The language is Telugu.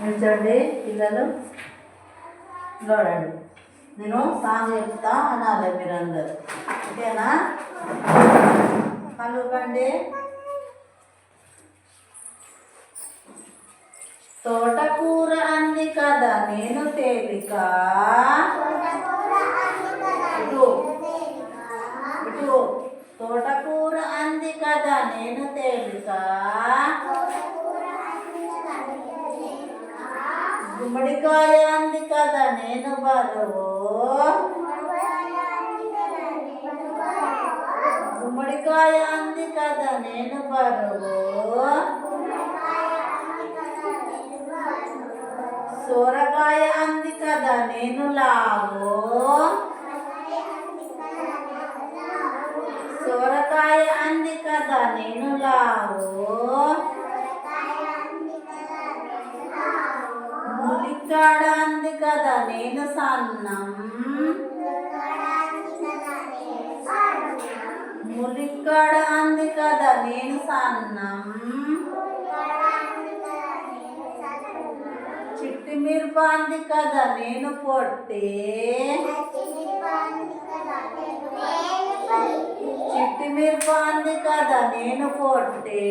నిల్చోండి పిల్లలు, చూడండి. నేను సాంగ్ చెప్తా అనాలి మీరందరూ, ఓకేనా? కలుగండి. తోటకూర అంది కదా నేను తేలిక, ఇటు తోటకూర అంది కదా నేను తేలిక, గుమ్మడికాయ అంది కదా నేను బరువు, గుమ్మడికాయ అంది కదా నేను బరువు, సోరకాయ అంది కదా నేను లావు, సోరకాయ అంది కదా నేను లావు, ములిక్కాడ అంది కదా నేను సన్నం, ములిక్కాడ అంది కదా నేను సన్నం, చిట్టి మిరప అంది కదా నేను పొట్టి, చిట్టి మిరప అంది కదా నేను పొట్టి,